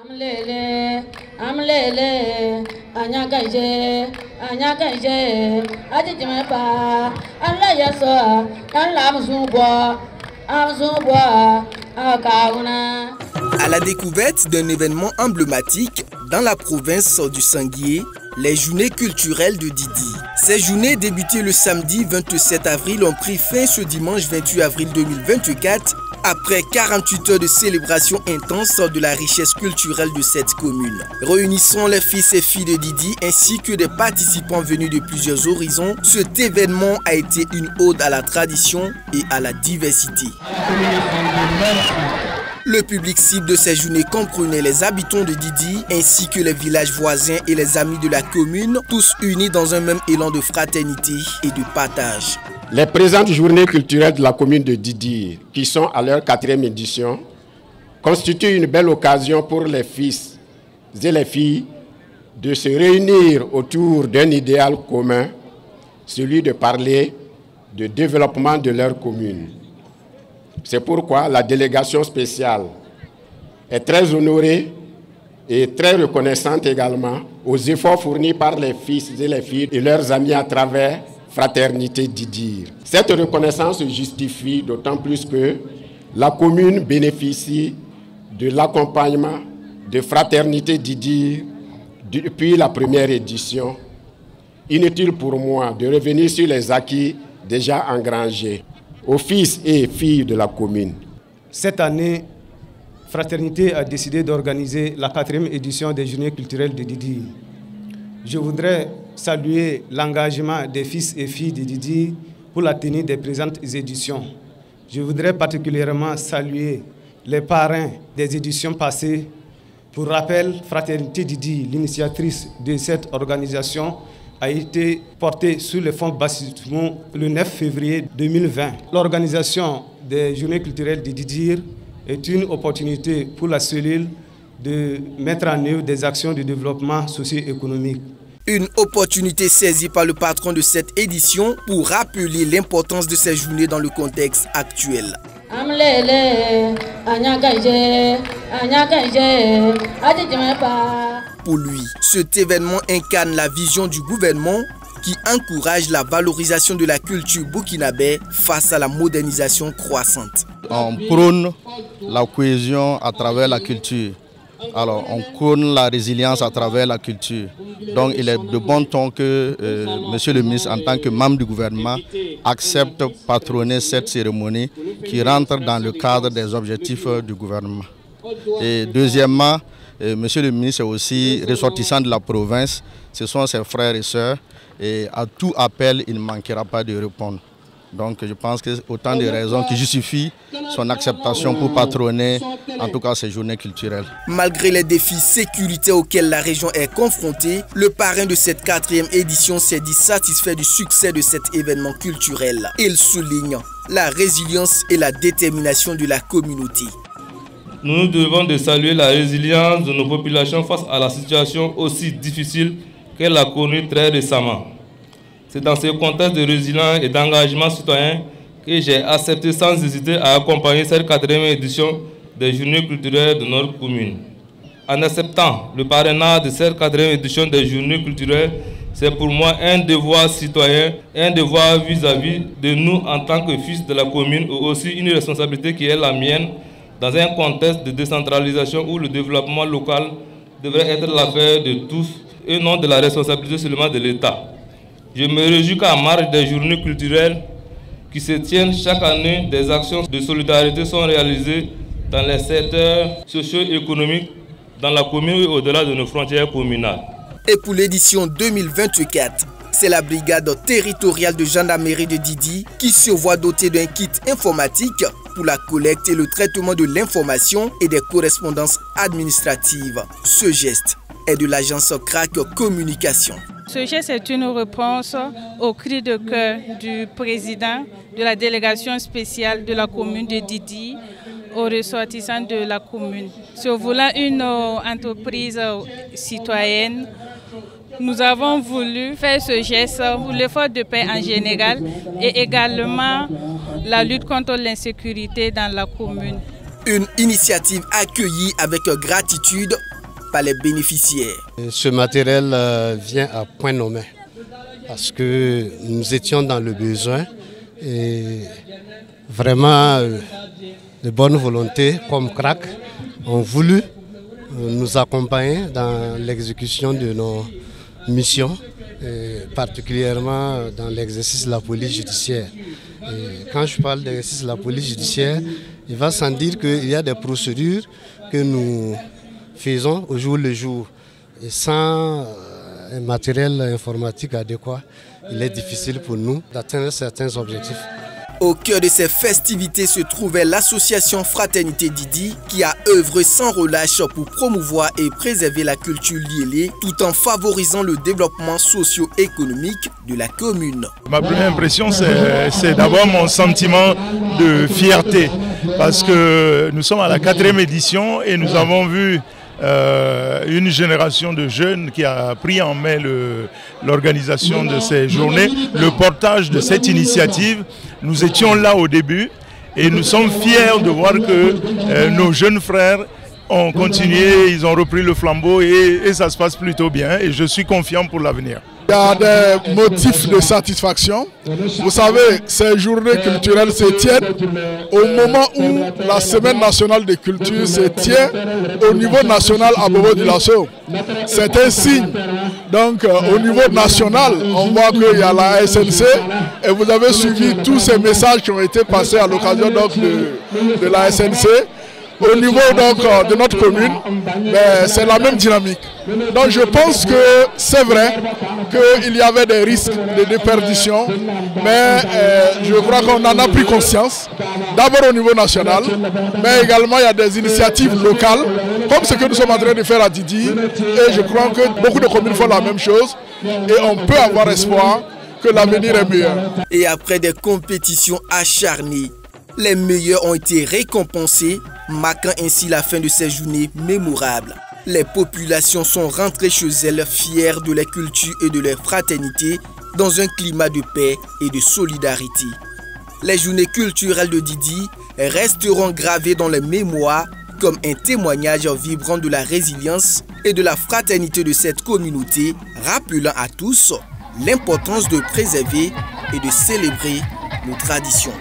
À la découverte d'un événement emblématique dans la province du Sanguier, les journées culturelles de Didi. Ces journées débutées le samedi 27 avril ont pris fin ce dimanche 28 avril 2024 après 48 heures de célébration intense de la richesse culturelle de cette commune. Réunissant les fils et filles de Didi ainsi que des participants venus de plusieurs horizons, cet événement a été une ode à la tradition et à la diversité. Le public cible de ces journées comprenait les habitants de Didi ainsi que les villages voisins et les amis de la commune, tous unis dans un même élan de fraternité et de partage. Les présentes journées culturelles de la commune de Didi, qui sont à leur 4e édition, constituent une belle occasion pour les fils et les filles de se réunir autour d'un idéal commun, celui de parler de développement de leur commune. C'est pourquoi la délégation spéciale est très honorée et très reconnaissante également aux efforts fournis par les fils et les filles et leurs amis à travers Fraternité Didi. Cette reconnaissance se justifie d'autant plus que la commune bénéficie de l'accompagnement de Fraternité Didi depuis la première édition. Inutile pour moi de revenir sur les acquis déjà engrangés aux fils et filles de la commune. Cette année, Fraternité a décidé d'organiser la 4e édition des Journées culturelles de Didi. Je voudrais saluer l'engagement des fils et filles de Didi pour la tenue des présentes éditions. Je voudrais particulièrement saluer les parrains des éditions passées. Pour rappel, Fraternité Didi, l'initiatrice de cette organisation, a été portée sur le fonds baptismaux le 9 février 2020. L'organisation des Journées culturelles de Didi est une opportunité pour la cellule de mettre en œuvre des actions de développement socio-économique. Une opportunité saisie par le patron de cette édition pour rappeler l'importance de ces journées dans le contexte actuel. Pour lui, cet événement incarne la vision du gouvernement qui encourage la valorisation de la culture burkinabé face à la modernisation croissante. On prône la cohésion à travers la culture. Alors, on prône la résilience à travers la culture. Donc, il est de bon ton que Monsieur le ministre, en tant que membre du gouvernement, accepte patronner cette cérémonie qui rentre dans le cadre des objectifs du gouvernement. Et deuxièmement, Monsieur le ministre est aussi ressortissant de la province. Ce sont ses frères et sœurs. Et à tout appel, il ne manquera pas de répondre. Donc je pense que c'est autant de raisons qui justifient son acceptation pour patronner, en tout cas, ces journées culturelles. Malgré les défis sécuritaires auxquels la région est confrontée, le parrain de cette 4e édition s'est dit satisfait du succès de cet événement culturel. Il souligne la résilience et la détermination de la communauté. Nous nous devons de saluer la résilience de nos populations face à la situation aussi difficile qu'elle a connue très récemment. C'est dans ce contexte de résilience et d'engagement citoyen que j'ai accepté sans hésiter à accompagner cette 4e édition des Journées culturelles de notre commune. En acceptant le parrainage de cette 4e édition des Journées culturelles, c'est pour moi un devoir citoyen, un devoir vis-à-vis de nous en tant que fils de la commune, et aussi une responsabilité qui est la mienne dans un contexte de décentralisation où le développement local devrait être l'affaire de tous et non de la responsabilité seulement de l'État. Je me réjouis qu'en marge des journées culturelles qui se tiennent chaque année, des actions de solidarité sont réalisées dans les secteurs socio-économiques, dans la commune et au-delà de nos frontières communales. Et pour l'édition 2024, c'est la brigade territoriale de gendarmerie de Didi qui se voit dotée d'un kit informatique pour la collecte et le traitement de l'information et des correspondances administratives. Ce geste est de l'agence CRAC Communication. Ce geste est une réponse au cri de cœur du président de la délégation spéciale de la commune de Didi aux ressortissants de la commune. Se voulant une entreprise citoyenne, nous avons voulu faire ce geste pour l'effort de paix en général et également la lutte contre l'insécurité dans la commune. Une initiative accueillie avec gratitude par les bénéficiaires. Ce matériel vient à point nommé parce que nous étions dans le besoin et vraiment de bonne volonté comme CRAC ont voulu nous accompagner dans l'exécution de nos missions, particulièrement dans l'exercice de la police judiciaire. Et quand je parle d'exercice de la police judiciaire, il va sans dire qu'il y a des procédures que nous faisons au jour le jour. Et sans un matériel informatique adéquat, il est difficile pour nous d'atteindre certains objectifs. Au cœur de ces festivités se trouvait l'association Fraternité Didi qui a œuvré sans relâche pour promouvoir et préserver la culture liélé tout en favorisant le développement socio-économique de la commune. Ma première impression, c'est d'abord mon sentiment de fierté parce que nous sommes à la 4e édition et nous avons vu une génération de jeunes qui a pris en main l'organisation de ces journées, le portage de cette initiative. Nous étions là au début et nous sommes fiers de voir que nos jeunes frères ont continué, ils ont repris le flambeau et ça se passe plutôt bien et je suis confiant pour l'avenir. Il y a des motifs de satisfaction. Vous savez, ces journées culturelles se tiennent au moment où la Semaine nationale de culture se tient au niveau national à Bobo-Dioulasso. C'est un signe. Donc au niveau national, on voit qu'il y a la SNC et vous avez suivi tous ces messages qui ont été passés à l'occasion de la SNC. Au niveau donc, de notre commune, c'est la même dynamique. Donc je pense que c'est vrai qu'il y avait des risques de déperdition, mais je crois qu'on en a pris conscience, d'abord au niveau national, mais également il y a des initiatives locales, comme ce que nous sommes en train de faire à Didi, et je crois que beaucoup de communes font la même chose, et on peut avoir espoir que l'avenir est meilleur. Et après des compétitions acharnées, les meilleurs ont été récompensés, marquant ainsi la fin de ces journées mémorables. Les populations sont rentrées chez elles fières de leur culture et de leur fraternité dans un climat de paix et de solidarité. Les journées culturelles de Didi resteront gravées dans les mémoires comme un témoignage vibrant de la résilience et de la fraternité de cette communauté, rappelant à tous l'importance de préserver et de célébrer nos traditions.